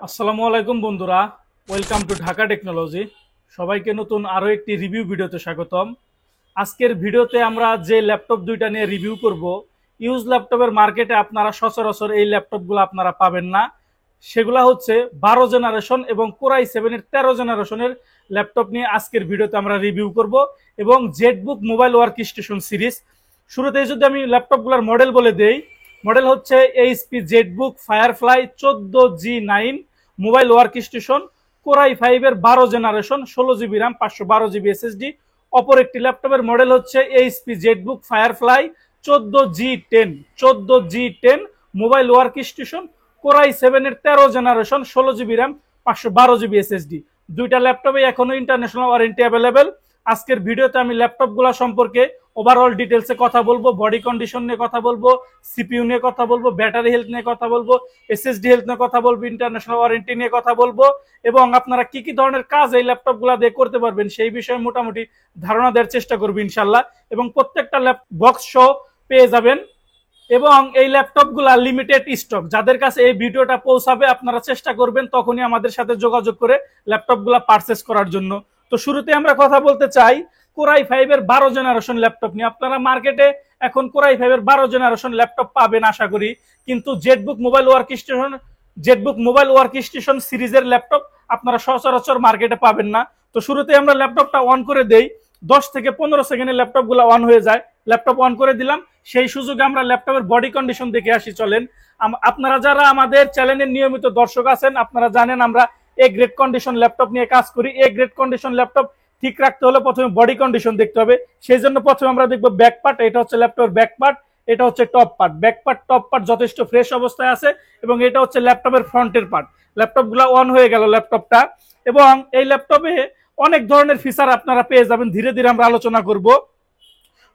আসসালামু আলাইকুম বন্ধুরা, ওয়েলকাম টু ঢাকা টেকনোলজি। সবাইকে নতুন আরও একটি রিভিউ ভিডিওতে স্বাগতম। আজকের ভিডিওতে আমরা যে ল্যাপটপ দুইটা নিয়ে রিভিউ করব, ইউজ ল্যাপটপের মার্কেটে আপনারা সচরাচর এই ল্যাপটপগুলো আপনারা পাবেন না। সেগুলা হচ্ছে 12 জেনারেশন এবং কোরাই 7-এর 13 জেনারেশনের ল্যাপটপ নিয়ে আজকের ভিডিওতে আমরা রিভিউ করব এবং ZBook mobile workstation series. শুরুতেই যদি আমি ল্যাপটপগুলোর মডেল বলে দেই, মডেল হচ্ছে HP ZBook Firefly 14G9 mobile workstation, core i 5-এর 12 generation, 16 GB RAM, 512 GB SSD. অপর একটি ল্যাপটপের মডেল হচ্ছে HP ZBook Firefly 14G10 mobile workstation, core i 7-এর 13 generation, 16 GB RAM, 512 GB SSD. দুইটা ল্যাপটপে এখনো ইন্টারন্যাশনাল ওয়ারেন্টি অ্যাভেলেবেল। আজকের ভিডিওতে আমি ল্যাপটপগুলো সম্পর্কে ওভারঅল ডিটেলসে কথা বলবো, বডি কন্ডিশন নিয়ে কথা বলবো, সিপিইউ নিয়ে কথা বলবো, ব্যাটারি হেলথ নিয়ে কথা বলবো, এসএসডি হেলথ নিয়ে কথা বলবো, ইন্টারন্যাশনাল ওয়ারেন্টি নিয়ে কথা বলবো এবং আপনারা কি কি ধরনের কাজ এই ল্যাপটপগুলো দিয়ে করতে পারবেন সেই বিষয়ে মোটামুটি ধারণা দেওয়ার চেষ্টা করবো ইনশাল্লাহ। এবং প্রত্যেকটা বক্স সহ পেয়ে যাবেন এবং এই ল্যাপটপগুলো লিমিটেড স্টক। যাদের কাছে এই ভিডিওটা পৌঁছাবে আপনারা চেষ্টা করবেন তখনই আমাদের সাথে যোগাযোগ করে ল্যাপটপগুলো পারচেস করার জন্য। তো শুরুতে আমরা কথা বলতে চাই কোরাই 5-এর 12 জেনারেশন ল্যাপটপ নিয়ে। আপনারা মার্কেটে এখন কোরাই 5-এর 12 জেনারেশন ল্যাপটপ পাবেন আশা করি, কিন্তু জেটবুক মোবাইল ওয়ার্ক স্টেশন সিরিজের ল্যাপটপ আপনারা সচরাচর মার্কেটে পাবেন না। তো শুরুতে আমরা ল্যাপটপটা অন করে দেই, 10 থেকে 15 সেকেন্ডে ল্যাপটপগুলো অন হয়ে যায়। ল্যাপটপ অন করে দিলাম, সেই সুযোগে আমরা ল্যাপটপের বডি কন্ডিশন দেখে আসি চলেন। আপনারা যারা আমাদের চ্যানেলের নিয়মিত দর্শক আছেন আপনারা জানেন আমরা এ গ্রেড কন্ডিশন ল্যাপটপ নিয়ে কাজ করি। এ গ্রেড কন্ডিশন ল্যাপটপ ঠিক রাখতে হলে প্রথমে বডি কন্ডিশন দেখতে হবে। সেই জন্য প্রথমে আমরা দেখবো ব্যাক পার্ট, এটা হচ্ছে ল্যাপটপের ব্যাক পার্ট, এটা হচ্ছে top part. Back part top part যথেষ্ট ফ্রেশ অবস্থায় আছে এবং এটা হচ্ছে ল্যাপটপের ফ্রন্টের পার্ট। ল্যাপটপগুলো অন হয়ে গেল ল্যাপটপটা, এবং এই ল্যাপটপে অনেক ধরনের ফিচার আপনারা পেয়ে যাবেন, ধীরে ধীরে আমরা আলোচনা করব।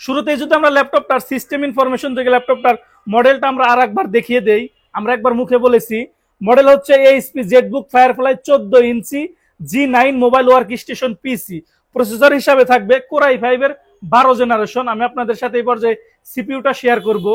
শুরুতে যদি আমরা ল্যাপটপটার সিস্টেম ইনফরমেশন থেকে ল্যাপটপটার মডেলটা আমরা আর একবার দেখিয়ে দেই। আমরা একবার মুখে বলেছি, মডেল হচ্ছে এইচপি জেটবুক ফায়ারফ্লাই 14 ইঞ্চি G9 মোবাইল ওয়ার্ক স্টেশন পিসি। প্রসেসর হিসাবে থাকবে কোরাই 5-এর 12 জেনারেশন। আমি আপনাদের সাথে এই পর্যায়ে সিপিইউটা শেয়ার করব।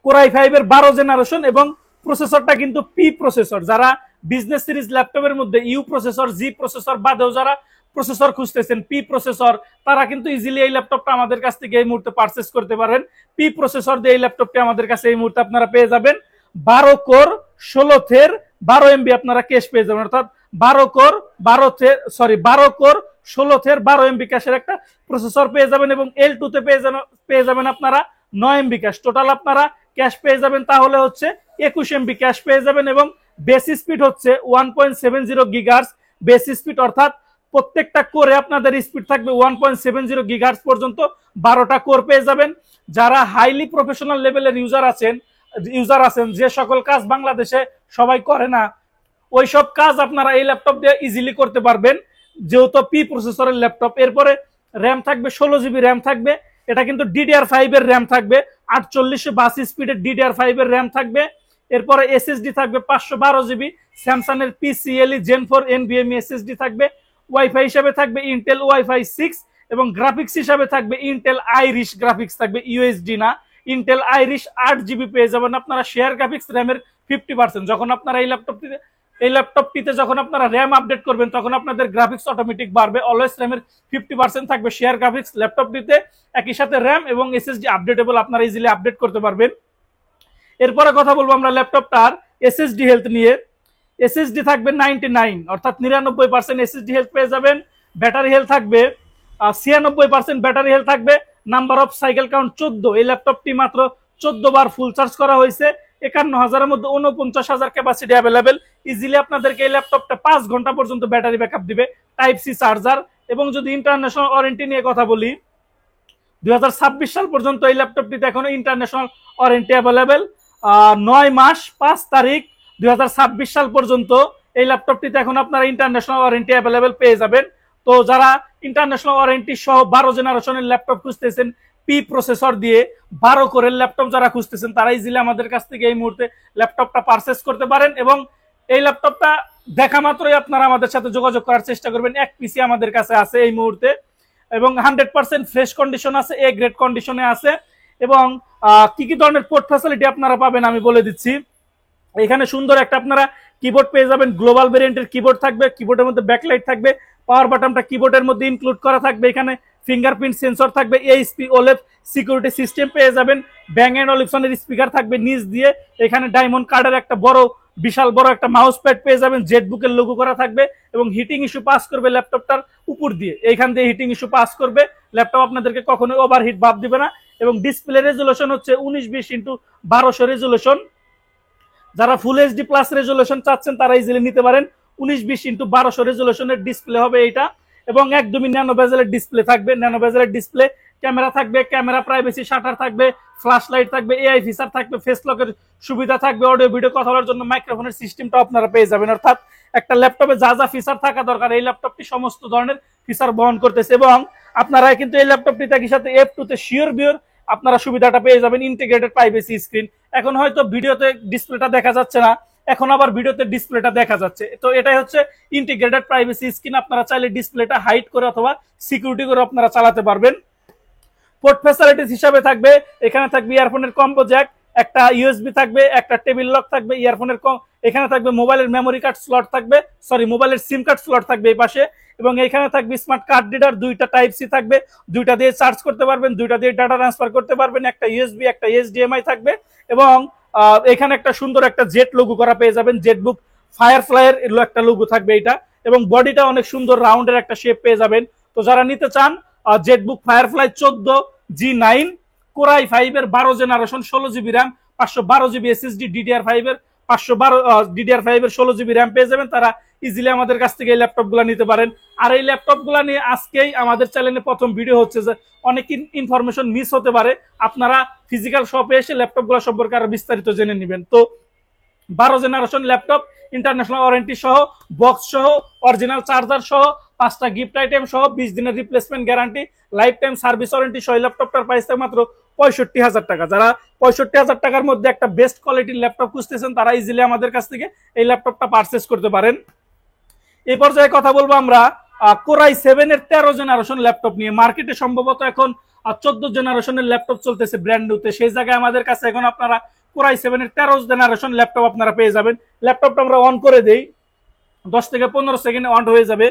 কোরাই 5-এর 12 জেনারেশন এবং প্রসেসরটা কিন্তু পি প্রসেসর। যারা বিজনেস সিরিজ ল্যাপটপের মধ্যে ইউ প্রসেসর, জি প্রসেসর বাদেও যারা প্রসেসর খুঁজতেছেন পি প্রসেসর, তারা কিন্তু ইজিলি এই ল্যাপটপটা আমাদের কাছ থেকে এই মুহূর্তে পারচেস করতে পারেন। পি প্রসেসর দিয়ে এই ল্যাপটপটি আমাদের কাছে এই মুহূর্তে আপনারা পেয়ে যাবেন। 12 কোর 16 থের 12 এমবি আপনারা ক্যাশ পেয়ে যাবেন, অর্থাৎ 12 কোর 16 থের 12 এমবি ক্যাশের একটা প্রসেসর পেয়ে যাবেন এবং L2 তে পেয়ে যাবেন আপনারা 9 এমবি ক্যাশ। টোটাল আপনারা ক্যাশ পেয়ে যাবেন তাহলে হচ্ছে 21 এমবি ক্যাশ পেয়ে যাবেন এবং বেস স্পিড হচ্ছে 1.70 গিগাহার্টজ বেস স্পিড, অর্থাৎ প্রত্যেকটা কোরে আপনাদের স্পিড থাকবে 1.70 গিগাহার্টজ পর্যন্ত। 12টা কোর পেয়ে যাবেন। যারা হাইলি প্রফেশনাল লেভেলের ইউজার আছেন, যে সকল কাজ বাংলাদেশে সবাই করে না, ওই সব কাজ আপনারা এই ল্যাপটপ দিয়ে ইজিলি করতে পারবেন, যেহেতু পি প্রসেসরের ল্যাপটপ। এরপরে র্যাম থাকবে 16 জিবি র্যাম থাকবে, এটা কিন্তু DDR5 এর র্যাম থাকবে, 4882 স্পিডের DDR5 এর র্যাম থাকবে। এরপরে এসএসডি থাকবে 512 জিবি, স্যামসাং এর PCLE Gen 4 NVMe এসএসডি থাকবে। ওয়াইফাই হিসাবে থাকবে ইন্টেল ওয়াইফাই 6 এবং গ্রাফিক্স হিসাবে থাকবে ইন্টেল আইরিশ গ্রাফিক্স থাকবে, ইউএসডি না, ইন্টেল আইরিশ 8 জিবি পেয়ে যাবেন আপনারা। শেয়ার গ্রাফিক্স র্যামের 50%। যখন আপনারা এই ল্যাপটপটিতে যখন আপনারা র্যাম আপডেট করবেন তখন আপনাদের গ্রাফিক্স অটোমেটিক বাড়বে। অলওয়েজ র্যামের 50% থাকবে শেয়ার গ্রাফিক্স ল্যাপটপটিতে। একই সাথে র্যাম এবং এসএসডি আপডেটেবল, আপনারা ইজিলি আপডেট করতে পারবেন। এরপরে কথা বলবো আমরা ল্যাপটপটার এসএসডি হেলথ নিয়ে। এসএসডি থাকবে 99, অর্থাৎ 99% এসএসডি হেলথ পেয়ে যাবেন। ব্যাটারি হেলথ থাকবে 96% ব্যাটারি হেলথ থাকবে। Number of cycle count 14। এই ল্যাপটপটি মাত্র 14 বার ফুল চার্জ করা হয়েছে। 51,000-এর মধ্যে 49,000 ক্যাপাসিটি অ্যাভেলেবেল। ইজিলি আপনাদেরকে এই ল্যাপটপটা 5 ঘন্টা পর্যন্ত ব্যাটারি ব্যাকআপ দিবে, টাইপ সি চার্জার। এবং যদি ইন্টারন্যাশনাল ওয়ারেন্টি নিয়ে কথা বলি, 2026 সাল পর্যন্ত এই ল্যাপটপটিতে এখনো ইন্টারন্যাশনাল ওয়ারেন্টি অ্যাভেলেবেল। 9 মাস 5 তারিখ 2026 সাল পর্যন্ত এই ল্যাপটপটিতে এখন আপনারা ইন্টারন্যাশনাল ওয়ারেন্টি অ্যাভেলেবেল পেয়ে যাবেন। তো যারা ইন্টারন্যাশনাল ওয়ারেন্টি সহ 12 জেনারেশনের ল্যাপটপ খুঁজতেছেন পি প্রসেসর দিয়ে 12 কোরের ল্যাপটপ যারা খুঁজতেছেন, তারা ইজিলি আমাদের কাছ থেকে এই মুহূর্তে ল্যাপটপটা পারচেস করতে পারেন। এবং এই ল্যাপটপটা দেখা মাত্রই আপনারা আমাদের সাথে যোগাযোগ করার চেষ্টা করবেন। এক পিসি আমাদের কাছে আছে এই মুহূর্তে এবং 100% ফ্রেশ কন্ডিশন আছে, এ গ্রেড কন্ডিশনে আছে। এবং কি কি ধরনের পোর্ট ফ্যাসিলিটি আপনারা পাবেন আমি বলে দিচ্ছি। এখানে সুন্দর একটা আপনারা কিবোর্ড পেয়ে যাবেন গ্লোবাল ভেরিয়েন্টের কিবোর্ড থাকবে, কিবোর্ডের মধ্যে ব্যাকলাইট থাকবে, পাওয়ার বাটনটা কিবোর্ডের মধ্যে ইনক্লুড করা থাকবে, এখানে ফিঙ্গারপ্রিন্ট সেন্সর থাকবে, এইচপি ওলেফ সিকিউরিটি সিস্টেম পেয়ে যাবেন, ব্যাং এন্ড অলিপসনের স্পিকার থাকবে নিচ দিয়ে, এখানে ডায়মন্ড কার্ডের একটা বড় বিশাল বড় একটা মাউস প্যাড পেয়ে যাবেন, জেটবুকের লোগো করা থাকবে এবং হিটিং ইস্যু পাস করবে ল্যাপটপটার উপর দিয়ে, এইখান দিয়ে হিটিং ইস্যু পাস করবে, ল্যাপটপ আপনাদেরকে কখনোই ওভারহিট ভাব দিবে না। এবং ডিসপ্লে রেজুলেশন হচ্ছে 1920x1200 রেজুলেশন, যারা ফুল এইচডি প্লাস রেজুলেশন চাচ্ছেন তারা ইজিলি নিতে পারেন। 1920x1200 রেজুলেশনের ডিসপ্লে হবে এইটা এবং একদমই ন্যানো বেজেলের ডিসপ্লে থাকবে, ন্যানো বেজেলের ডিসপ্লে, ক্যামেরা থাকবে, ক্যামেরা প্রাইভেসি শাটার থাকবে, ফ্ল্যাশ লাইট থাকবে, এআই ফিচার থাকবে, ফেস লকের সুবিধা থাকবে, অডিও ভিডিও কথা বলার জন্য মাইক্রোফোনের সিস্টেমটা আপনারা পেয়ে যাবেন। অর্থাৎ একটা ল্যাপটপে যা যা ফিচার থাকা দরকার এই ল্যাপটপটি সমস্ত ধরনের ফিচার বহন করতেছে এবং আপনারা কিন্তু এই ল্যাপটপটি একই সাথে F2 তে শিওর বিওর আপনারা সুবিধাটা পেয়ে যাবেন, ইন্টিগ্রেটেড প্রাইভেসি স্ক্রিন। এখন হয়তো ভিডিওতে ডিসপ্লেটা দেখা যাচ্ছে না, এখন আবার ভিডিওতে ডিসপ্লেটা দেখা যাচ্ছে, তো এটাই হচ্ছে ইন্টিগ্রেটেড প্রাইভেসি স্ক্রিন। আপনারা চাইলে ডিসপ্লেটা হাইড করে অথবা সিকিউরিটি করে আপনারা চালাতে পারবেন। পোর্ট ফ্যাসিলিটিস হিসাবে থাকবে, এখানে থাকবে ইয়ারফোনের কম্বো জ্যাক, একটা ইউএসবি থাকবে, একটা টেবিল লক থাকবে, ইয়ারফোনের এখানে থাকবে মোবাইলের মেমোরি কার্ড স্লট থাকবে, সরি মোবাইলের সিম কার্ড স্লট থাকবে এই পাশে, এবং এখানে থাকবে স্মার্ট কার্ড রিডার, দুইটা টাইপ সি থাকবে, দুইটা দিয়ে চার্জ করতে পারবেন, দুইটা দিয়ে ডাটা ট্রান্সফার করতে পারবেন, একটা ইউএসবি একটা এইচডিএমআই থাকবে এবং এখানে একটা সুন্দর একটা জেট লোগো করা পেয়ে যাবেন, জেটবুক ফায়ারফ্লাইয়ের একটা লোগো থাকবে এটা, এবং বডিটা অনেক সুন্দর রাউন্ডের একটা শেপ পেয়ে যাবেন। তো যারা নিতে চান Jetbook Firefly 14G9 Core i5 এর 12 generation 16GB RAM 512GB SSD DDR5 এর 16GB র্যাম পেয়ে যাবেন, তারা ইজিলি আমাদের কাছ থেকে এই ল্যাপটপগুলো নিতে পারেন। আর এই ল্যাপটপগুলো নিয়ে আজকেই আমাদের চ্যানেলে প্রথম ভিডিও হচ্ছে, যে অনেক ইনফরমেশন মিস হতে পারে, আপনারা ফিজিক্যাল শপে এসে ল্যাপটপগুলো সম্পর্কে আরো বিস্তারিত জেনে নেবেন। তো 12 জেনারেশন ল্যাপটপ, ইন্টারন্যাশনাল ওয়ারেন্টি সহ, বক্স সহ, অরিজিনাল চার্জার সহ, 5টা গিফট আইটেম সহ, 20 দিনের replacement guarantee, life time service warranty সহ ল্যাপটপটার প্রাইস থাকে মাত্র 65,000 টাকা। যারা 65,000 টাকার মধ্যে একটা বেস্ট কোয়ালিটির ল্যাপটপ খুঁজতেছেন তারা ইজিলি আমাদের কাছ থেকে এই ল্যাপটপটা পারচেস করতে পারেন। এই পর্যায়ে কথা বলবো আমরা Core i7 এর 13 জেনারেশন ল্যাপটপ নিয়ে। মার্কেটে সম্ভবত এখন 14 জেনারেশনের ল্যাপটপ চলতেছে ব্র্যান্ড নিউতে, সেই জায়গায় আমাদের কাছে এখন আপনারা Core i7 এর 13 জেনারেশন ল্যাপটপ আপনারা পেয়ে যাবেন। ল্যাপটপটা আমরা অন করে দেই, 10 থেকে 15 সেকেন্ডে অন হয়ে যাবে।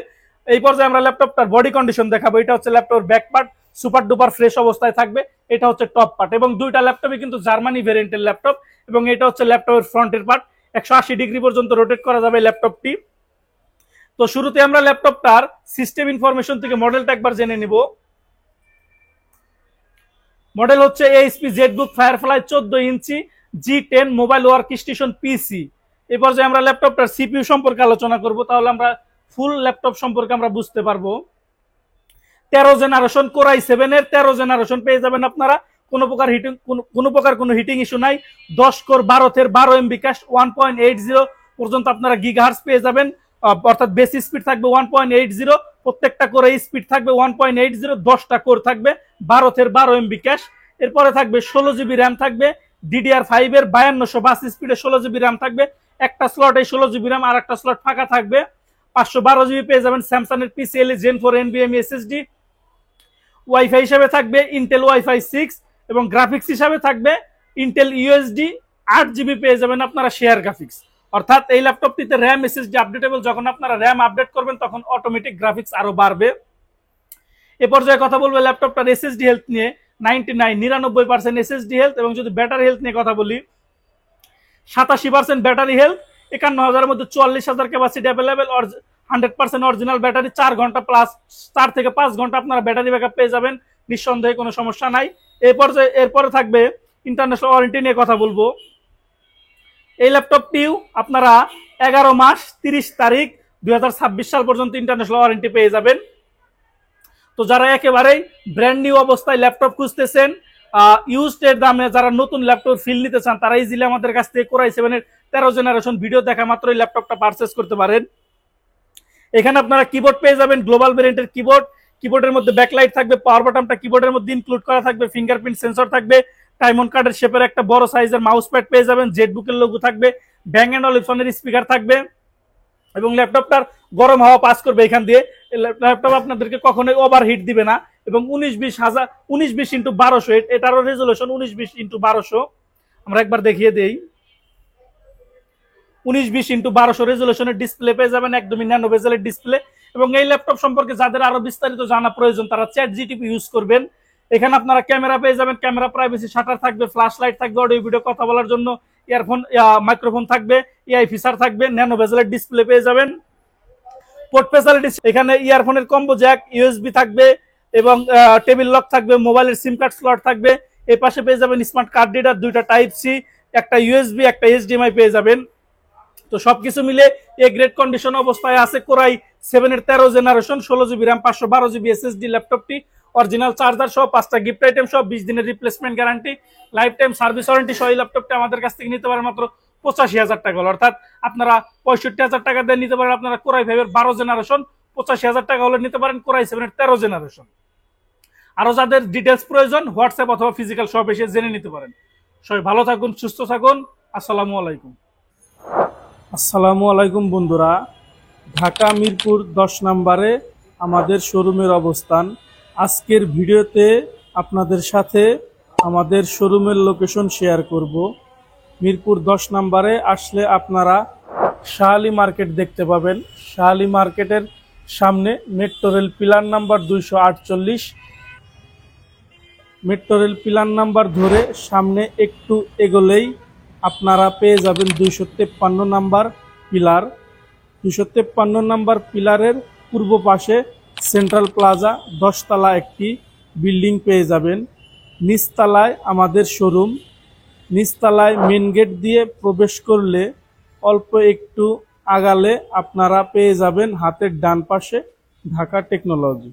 এই পর্যায়ে আমরা ল্যাপটপটার বডি কন্ডিশন দেখাবো। এটা হচ্ছে ল্যাপটপের back part, super duper fresh অবস্থায় থাকবে। এটা হচ্ছে টপ পার্ট এবং দুইটা ল্যাপটপই কিন্তু জার্মানি ভেরিয়েন্টের ল্যাপটপ এবং এটা হচ্ছে ল্যাপটপের ফ্রন্টের পার্ট। 180 ডিগ্রি পর্যন্ত রোটেট করা যাবে ল্যাপটপটি। তো শুরুতে আমরা ল্যাপটপটার সিস্টেম ইনফরমেশন থেকে মডেলটা একবার জেনে নিব। মডেল হচ্ছে HP জেটবুক ফায়ারফ্লাই 14 ইঞ্চি G10 মোবাইল ওয়ার্ক স্টেশন পিসি। এই পর্যায়ে আমরা ল্যাপটপটার সিপিইউ সম্পর্কে আলোচনা করব, তাহলে আমরা ফুল ল্যাপটপ সম্পর্কে আমরা বুঝতে পারবো। 13 জেনারেশন Core i7 এর 13 জেনারেশন পেয়ে যাবেন আপনারা, কোনো প্রকার কোনো হিটিং ইস্যু নাই। 10 কোর 12 MB ক্যাশ 1.80 পর্যন্ত আপনারা গিগাহার্টজ পেয়ে যাবেন, অর্থাৎ বেসি স্পিড থাকবে 1.80, প্রত্যেকটা কোরে স্পিড থাকবে 1.80, 10টা কোর থাকবে 12 MB ক্যাশ। এরপরে থাকবে 16GB র্যাম থাকবে, DDR5 এর 5200 স্পিডে 16GB র্যাম থাকবে, একটা স্লট এই 16GB র্যাম আর একটা স্লট ফাঁকা থাকবে। 512GB পেয়ে যাবেন স্যামসাং এর PCIe Gen 4 NVMe SSD। Wifi হিসাবে থাকবে ইন্টেল ওয়াইফাই 6 এবং গ্রাফিক্স হিসাবে থাকবে ইন্টেল USD 8GB পেয়ে যাবেন আপনারা শেয়ার গ্রাফিক্স। অর্থাৎ এই ল্যাপটপটিতে র্যাম SSD আপডেটেবল, যখন আপনারা র্যাম আপডেট করবেন তখন অটোমেটিক গ্রাফিক্স আরো বাড়বে। এ পর্যায়ে কথা বলবো ল্যাপটপটার SSD হেলথ নিয়ে। 99% SSD হেলথ, এবং যদি ব্যাটারি হেলথ নিয়ে কথা বলি 87% ব্যাটারি হেলথ, 51,000 মধ্যে 44,000 ক্যাপাসিটি অ্যাভেলেবেল, 100% অরিজিনাল ব্যাটারি, 4 ঘন্টা প্লাস 4 থেকে 5 ঘন্টা আপনারা ব্যাটারি ব্যাকআপ পেয়ে যাবেন, নিঃসন্দেহে কোনো সমস্যা নাই। এরপরে থাকবে ইন্টারন্যাশনাল ওয়ারেন্টি নিয়ে কথা বলবো। এই ল্যাপটপটিও আপনারা 11 মাস 30 তারিখ 2026 সাল পর্যন্ত ইন্টারন্যাশনাল ওয়ারেন্টি পেয়ে যাবেন। তো যারা একেবারেই ব্র্যান্ড নিউ অবস্থায় ল্যাপটপ খুঁজতেছেন, ইউজড এর দামে যারা নতুন ল্যাপটপ ফিল নিতে চান, তারা ইজিলি আমাদের কাছ থেকে Core i7 এর 13 জেনারেশন ভিডিও দেখা মাত্রই ল্যাপটপটা পারচেস করতে পারেন। এখানে আপনারা কিবোর্ড পেয়ে যাবেন, গ্লোবাল ভেরিয়েন্টের কিবোর্ড, কিবোর্ডের মধ্যে ব্যাকলাইট থাকবে, পাওয়ার বাটনটা কিবোর্ডের মধ্যে ইনক্লুড করা থাকবে, ফিঙ্গারপ্রিন্ট সেন্সর থাকবে, ডায়মন্ড কার্ডের শেপের একটা বড় সাইজের মাউস প্যাড পেয়ে যাবেন, জেটবুকের লোগো থাকবে, ব্যাং এন্ড অলিপসনের স্পিকার থাকবে এবং ল্যাপটপটার গরম হাওয়া পাস করবে এখান দিয়ে। ল্যাপটপ আপনাদেরকে কখনোই ওভারহিট দিবে না এবং 1920x1200 এটারও রেজুলেশন 1920x1200। আমরা একবার দেখিয়ে দেই, 1920x1200 রেজুলেশনের ডিসপ্লে পেয়ে যাবেন, একদমই ন্যানো বেজেলের ডিসপ্লে। এবং এই ল্যাপটপ সম্পর্কে যাদের আরো বিস্তারিত জানা প্রয়োজন তারা চ্যাট জিটিপি ইউজ করবেন। এখানে আপনারা ক্যামেরা পেয়ে যাবেন, ক্যামেরা প্রাইভেসি শাটার থাকবে, ফ্ল্যাশ লাইট থাকবে, অডিও ভিডিও কথা বলার জন্য ইয়ারফোন মাইক্রোফোন থাকবে, এআই ফিচার থাকবে, ন্যানো বেজেলের ডিসপ্লে পেয়ে যাবেন। পোর্ট ফ্যাসিলিটি এখানে ইয়ারফোনের কম্বো জ্যাক, ইউএসবি থাকবে এবং টেবিল লক থাকবে, মোবাইলের সিম কার্ড স্লট থাকবে। এই পাশে পেয়ে যাবেন স্মার্ট কার্ড রিডার, দুইটা টাইপ সি, একটা ইউএসবি, একটা এইচডিএমআই পেয়ে যাবেন। তো সবকিছু মিলে এই গ্রেড কন্ডিশন অবস্থায় আছে কোরাই 7 এর 13 generation, 16 GB RAM, 512 GB SSD ল্যাপটপটি। অরিজিনাল চার্জার সহ 5টা গিফট আইটেম সহ 20 দিনের replacement guarantee, life time service warranty সহ এই ল্যাপটপটি আমাদের কাছ থেকে নিতে পারেন মাত্র 85,000 টাকা। অর্থাৎ আপনারা 65,000 টাকা দিয়ে নিতে পারেন আপনারা কোরাই 5 এর 12 জেনারেশন, 85,000 টাকা হলে নিতে পারেন কোরাই 7 এর 13 জেনারেশন। আরো যাদের ডিটেলস প্রয়োজন হোয়াটসঅ্যাপ অথবা ফিজিক্যাল শপ এসে জেনে নিতে পারেন। সবাই ভালো থাকুন, সুস্থ থাকুন। আসসালামু আলাইকুম। আসসালামু আলাইকুম বন্ধুরা, ঢাকা মিরপুর 10 নম্বরে আমাদের শোরুমের অবস্থান। আজকের ভিডিওতে আপনাদের সাথে আমাদের শোরুমের লোকেশন শেয়ার করব। মিরপুর 10 নম্বরে আসলে আপনারা শাহালি মার্কেট দেখতে পাবেন। শাহালি মার্কেটের সামনে metro rail pillar number 248, metro rail pillar number ধরে সামনে একটু এগোলেই আপনারা পেয়ে যাবেন 253 নাম্বার পিলার। 253 নাম্বার পিলারের পূর্ব পাশে সেন্ট্রাল প্লাজা 10 তলা একটি বিল্ডিং পেয়ে যাবেন। নিচতলায় আমাদের শোরুম। নিচতলায় মেন গেট দিয়ে প্রবেশ করলে অল্প একটু আগালে আপনারা পেয়ে যাবেন হাতের ডান পাশে ঢাকা টেকনোলজি।